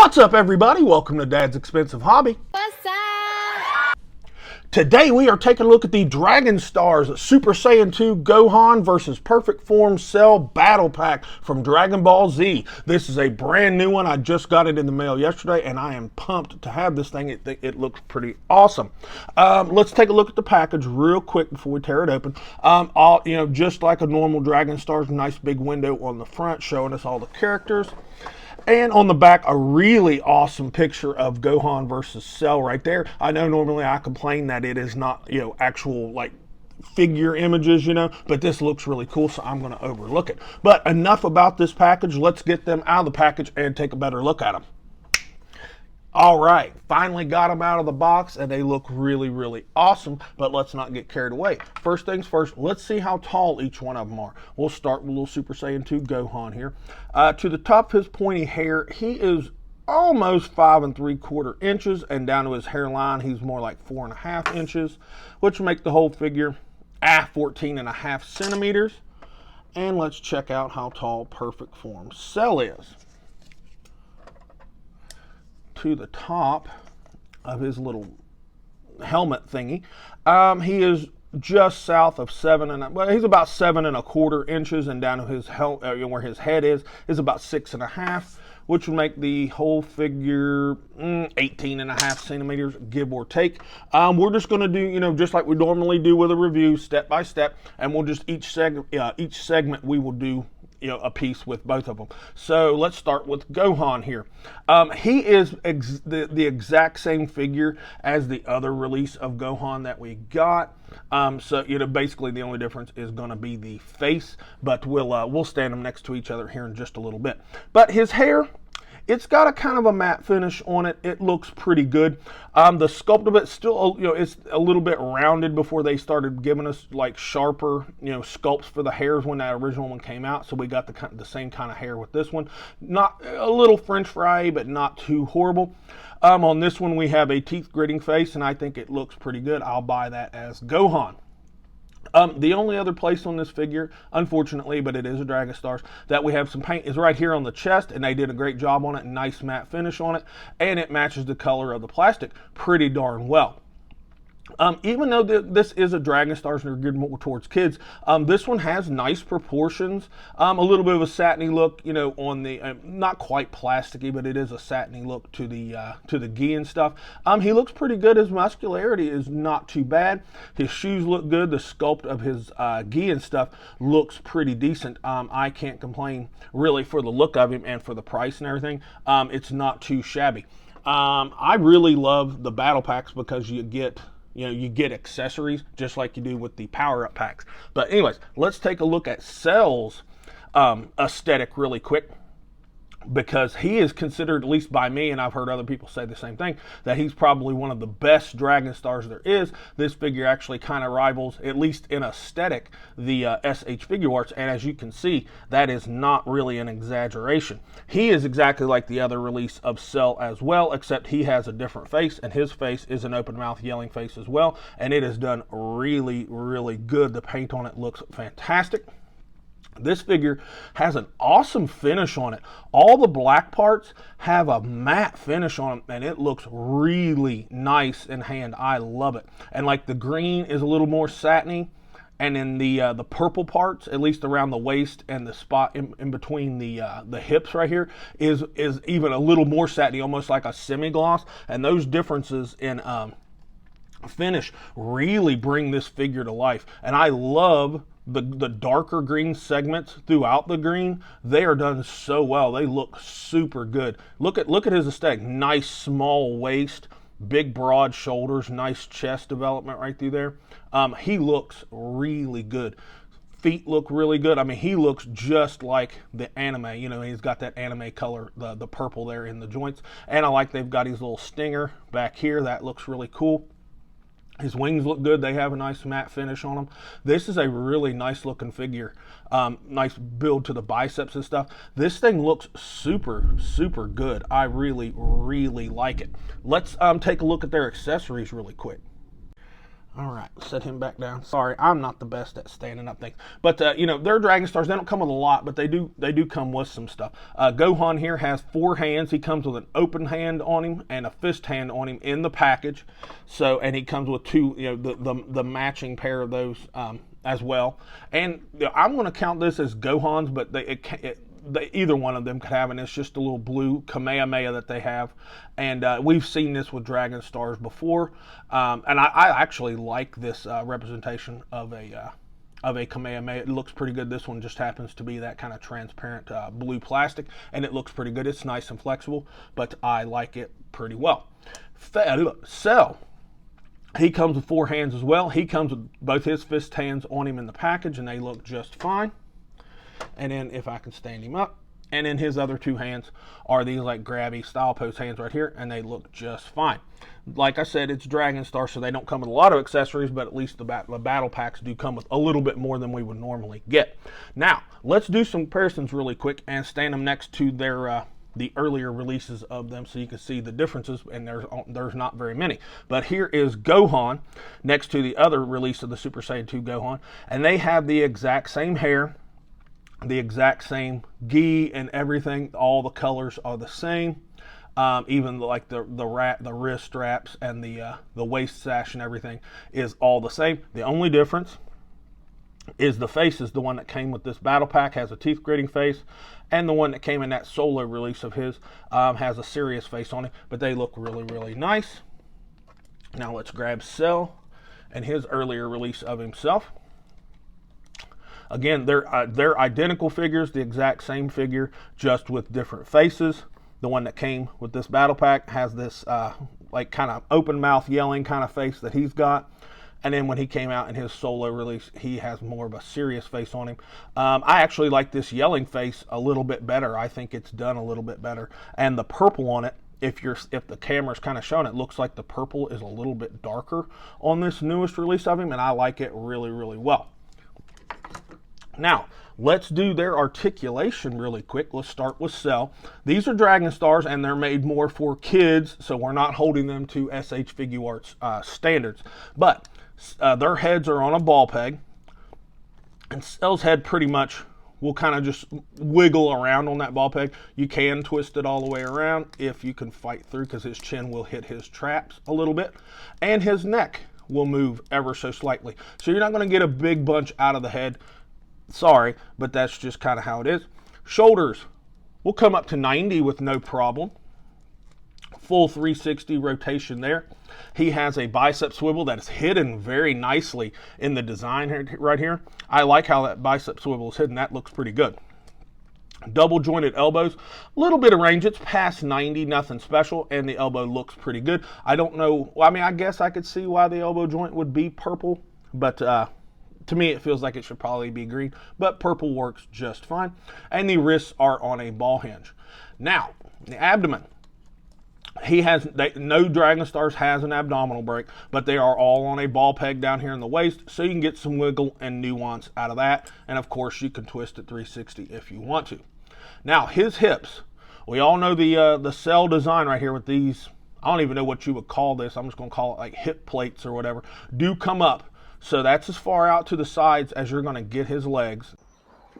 What's up, everybody? Welcome to Dad's Expensive Hobby. What's up? Today we are taking a look at the Dragon Stars Super Saiyan 2 Gohan versus Perfect Form Cell Battle Pack from Dragonball Z. This is a brand new one. I just got it in the mail yesterday, and I am pumped to have this thing. It looks pretty awesome. Let's take a look at the package real quick before we tear it open. Just like a normal Dragon Stars, nice big window on the front showing us all the characters. And on the back, a really awesome picture of Gohan versus Cell right there. I know normally I complain that it is not, actual like figure images, but this looks really cool, so I'm going to overlook it. But enough about this package. Let's get them out of the package and take a better look at them. All right, finally got them out of the box, and they look really, really awesome, but let's not get carried away. First things first, let's see how tall each one of them are. We'll start with little Super Saiyan 2 Gohan here. To the top of his pointy hair, he is almost 5 3/4 inches, and down to his hairline, he's more like 4.5 inches, which will make the whole figure 14.5 centimeters. And let's check out how tall Perfect Form Cell is. To the top of his little helmet thingy, he is just south of he's about 7 1/4 inches, and down to his where his head is about 6.5, which would make the whole figure 18.5 centimeters, give or take. We're just going to do, just like we normally do with a review, step by step, and we'll just each segment we will do a piece with both of them. So let's start with Gohan here. He is the exact same figure as the other release of Gohan that we got. Basically the only difference is going to be the face, but we'll stand them next to each other here in just a little bit. But his hair, it's got a kind of a matte finish on it. It looks pretty good. The sculpt of it still, it's a little bit rounded before they started giving us like sharper, sculpts for the hairs when that original one came out. So we got the same kind of hair with this one. Not a little French fry, but not too horrible. On this one, we have a teeth gritting face, and I think it looks pretty good. I'll buy that as Gohan. The only other place on this figure, unfortunately, but it is a Dragon Stars, that we have some paint is right here on the chest, and they did a great job on it, nice matte finish on it, and it matches the color of the plastic pretty darn well. Even though this is a Dragon Stars and they're geared more towards kids, this one has nice proportions, a little bit of a satiny look, on the not quite plasticky, but it is a satiny look to the gi and stuff. He looks pretty good. His muscularity is not too bad. His shoes look good. The sculpt of his gi and stuff looks pretty decent. I can't complain really for the look of him and for the price and everything. It's not too shabby. I really love the battle packs because you get accessories just like you do with the power-up packs. But anyways, let's take a look at Cell's aesthetic really quick, because he is considered, at least by me, and I've heard other people say the same thing, that he's probably one of the best Dragon Stars there is. This figure actually kind of rivals, at least in aesthetic, the SH Figure Arts, and as you can see, that is not really an exaggeration. He is exactly like the other release of Cell as well, except he has a different face, and his face is an open mouth yelling face as well, and it is done really, really good. The paint on it looks fantastic. This figure has an awesome finish on it. All the black parts have a matte finish on them, and it looks really nice in hand. I love it. And like the green is a little more satiny, and then the purple parts, at least around the waist and the spot in between the hips right here, is even a little more satiny, almost like a semi-gloss. And those differences in finish really bring this figure to life. And I love the darker green segments throughout the green. They are done so well. They look super good. Look at his aesthetic. Nice small waist, big broad shoulders, nice chest development right through there. He looks really good. Feet look really good. I mean, he looks just like the anime. He's got that anime color, the purple there in the joints. And I like they've got his little stinger back here. That looks really cool. His wings look good. They have a nice matte finish on them. This is a really nice looking figure. Nice build to the biceps and stuff. This thing looks super, super good. I really, really like it. Let's take a look at their accessories really quick. All right, set him back down. Sorry, I'm not the best at standing up things. But, you know, they're Dragon Stars. They don't come with a lot, but they do come with some stuff. Gohan here has 4 hands. He comes with an open hand on him and a fist hand on him in the package. So, and he comes with 2, you know, the matching pair of those as well. And you know, I'm going to count this as Gohan's, but either one of them could have, and it's just a little blue Kamehameha that they have. And we've seen this with Dragon Stars before, and I actually like this representation of a Kamehameha. It looks pretty good. this one just happens to be that kind of transparent blue plastic, and it looks pretty good. It's nice and flexible, but I like it pretty well. Cell, he comes with 4 hands as well. He comes with both his fist hands on him in the package, and they look just fine. And then if I can stand him up, and then his other 2 hands are these like grabby style pose hands right here, and they look just fine. Like I said, it's Dragon Star, so they don't come with a lot of accessories, but at least the battle packs do come with a little bit more than we would normally get. Now, let's do some comparisons really quick and stand them next to their the earlier releases of them so you can see the differences, and there's not very many. But here is Gohan next to the other release of the Super Saiyan 2 Gohan, and they have the exact same hair, the exact same gi and everything. All the colors are the same. Even like the wrist straps and the waist sash and everything is all the same. The only difference is the face is the one that came with this battle pack, has a teeth gritting face, and the one that came in that solo release of his has a serious face on it, but they look really, really nice. Now let's grab Cell and his earlier release of himself. Again, they're identical figures, the exact same figure, just with different faces. The one that came with this battle pack has this like kind of open mouth yelling kind of face that he's got. And then when he came out in his solo release, he has more of a serious face on him. I actually like this yelling face a little bit better. I think it's done a little bit better. And the purple on it, if the camera's kind of showing, it looks like the purple is a little bit darker on this newest release of him, and I like it really, really well. Now, let's do their articulation really quick. Let's start with Cell. These are Dragon Stars, and they're made more for kids, so we're not holding them to SH Figuarts standards. But their heads are on a ball peg, and Cell's head pretty much will kind of just wiggle around on that ball peg. You can twist it all the way around if you can fight through, because his chin will hit his traps a little bit, and his neck will move ever so slightly. So you're not going to get a big bunch out of the head. Sorry, but that's just kind of how it is. Shoulders will come up to 90 with no problem. Full 360 rotation there. He has a bicep swivel that is hidden very nicely in the design right here. I like how that bicep swivel is hidden. That looks pretty good. Double jointed elbows, a little bit of range. It's past 90, nothing special, and the elbow looks pretty good. I don't know, I mean, I guess I could see why the elbow joint would be purple, but to me, it feels like it should probably be green, but purple works just fine. And the wrists are on a ball hinge. Now, the abdomen. No Dragon Stars has an abdominal break, but they are all on a ball peg down here in the waist, so you can get some wiggle and nuance out of that. And of course, you can twist it 360 if you want to. Now, his hips. We all know the Cell design right here with these, I don't even know what you would call this. I'm just going to call it like hip plates or whatever, do come up. So that's as far out to the sides as you're going to get his legs.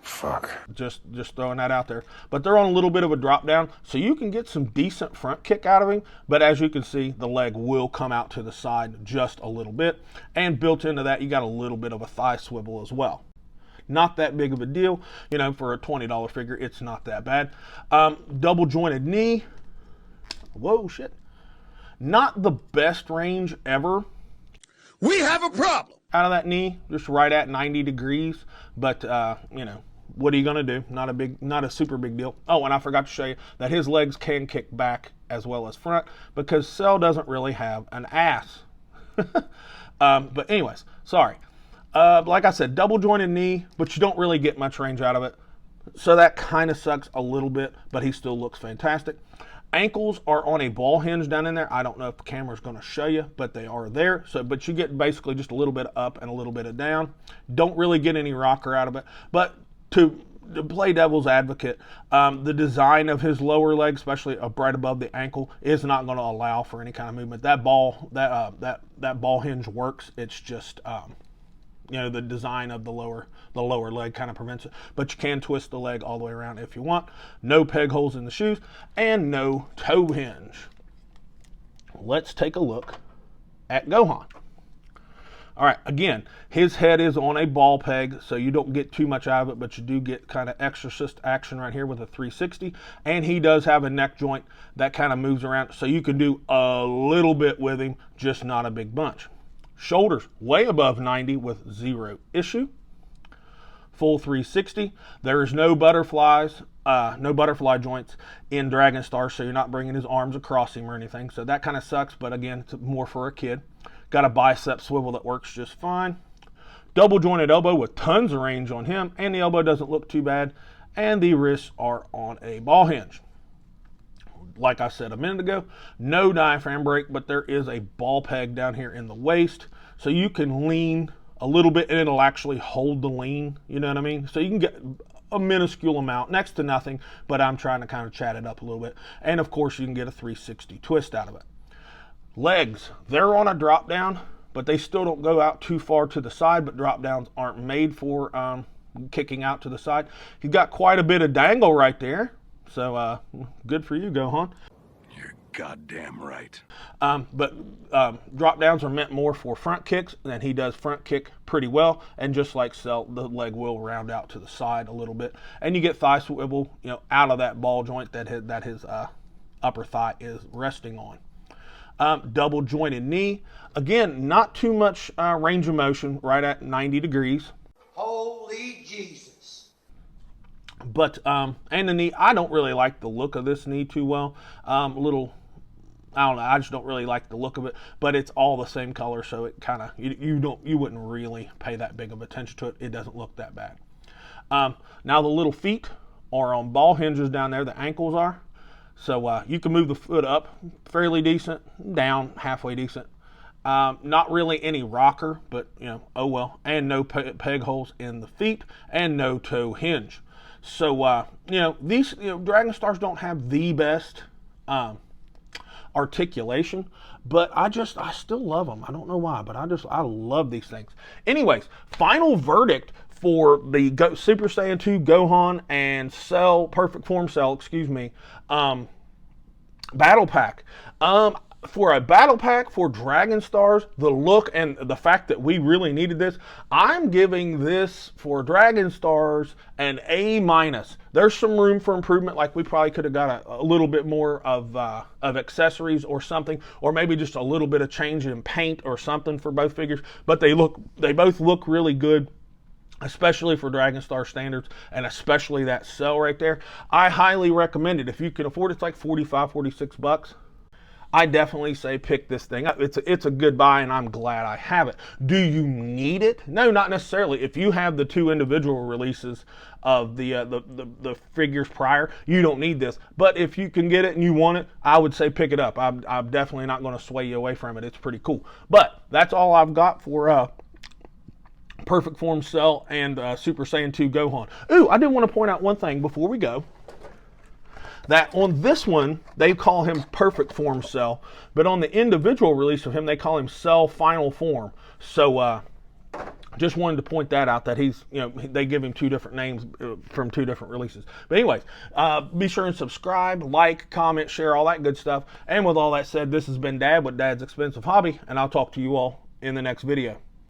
Fuck. Just throwing that out there. But they're on a little bit of a drop down, so you can get some decent front kick out of him. But as you can see, the leg will come out to the side just a little bit. And built into that, you got a little bit of a thigh swivel as well. Not that big of a deal. You know, for a $20 figure, it's not that bad. Double jointed knee. Whoa, shit. Not the best range ever. We have a problem. Out of that knee, just right at 90 degrees. But, you know, what are you going to do? Not a super big deal. Oh, and I forgot to show you that his legs can kick back as well as front, because Cell doesn't really have an ass. But anyways, sorry. Like I said, double jointed knee, but you don't really get much range out of it. So that kind of sucks a little bit, but he still looks fantastic. Ankles are on a ball hinge down in there. I don't know if the camera's going to show you, but they are there. So, but you get basically just a little bit of up and a little bit of down. Don't really get any rocker out of it. But to to play devil's advocate, the design of his lower leg, especially right above the ankle, is not going to allow for any kind of movement. That ball hinge works. It's just the design of the lower leg kind of prevents it. But you can twist the leg all the way around if you want. No peg holes in the shoes and no toe hinge. Let's take a look at Gohan. All right, again, his head is on a ball peg, so you don't get too much out of it, but you do get kind of exorcist action right here with a 360. And he does have a neck joint that kind of moves around, so you can do a little bit with him, just not a big bunch. Shoulders way above 90 with 0 issue. Full 360. There's no butterflies, no butterfly joints in Dragon Star, so you're not bringing his arms across him or anything. So that kind of sucks, but again, it's more for a kid. Got a bicep swivel that works just fine. Double jointed elbow with tons of range on him, and the elbow doesn't look too bad. And the wrists are on a ball hinge. Like I said a minute ago, no diaphragm break, but there is a ball peg down here in the waist, so you can lean a little bit and it'll actually hold the lean, you know what I mean? So you can get a minuscule amount, next to nothing, but I'm trying to kind of chat it up a little bit. And of course you can get a 360 twist out of it. Legs, they're on a drop down, but they still don't go out too far to the side, but drop downs aren't made for kicking out to the side. He's got quite a bit of dangle right there, so good for you, Gohan. You're goddamn right. But drop downs are meant more for front kicks, and he does front kick pretty well, and just like Cell, the leg will round out to the side a little bit, and you get thigh swivel, out of that ball joint that his upper thigh is resting on. Double jointed knee, again, not too much range of motion, right at 90 degrees. Holy Jesus. But and the knee, I don't really like the look of this knee too well. I don't know, I just don't really like the look of it, but it's all the same color, so it kind of, you wouldn't really pay that big of attention to it. It doesn't look that bad. Now the little feet are on ball hinges down there, the ankles are. So you can move the foot up fairly decent, down halfway decent. Not really any rocker, but oh well. And no peg holes in the feet and no toe hinge. So these Dragon Stars don't have the best articulation, but I still love them. I don't know why, but I love these things. Anyways, final verdict for the Super Saiyan 2 Gohan and Cell, Perfect Form Cell, battle pack. For a battle pack for Dragon Stars, the look and the fact that we really needed this, I'm giving this for Dragon Stars an A-. There's some room for improvement, like we probably could have got a little bit more of accessories or something, or maybe just a little bit of change in paint or something for both figures, but they both look really good, especially for Dragon Star standards, and especially that Cell right there. I highly recommend it. If you can afford it, it's like $45, $46. I definitely say pick this thing up. It's a good buy, and I'm glad I have it. Do you need it? No, not necessarily. If you have the 2 individual releases of the figures prior, you don't need this. But if you can get it and you want it, I would say pick it up. I'm definitely not going to sway you away from it. It's pretty cool. But that's all I've got for Perfect Form Cell and Super Saiyan 2 Gohan. Ooh, I did want to point out one thing before we go. That on this one, they call him Perfect Form Cell, but on the individual release of him, they call him Cell Final Form. So just wanted to point that out, that he's, they give him 2 different names from 2 different releases. But anyways, be sure and subscribe, like, comment, share, all that good stuff. And with all that said, this has been Dad with Dad's Expensive Hobby, and I'll talk to you all in the next video.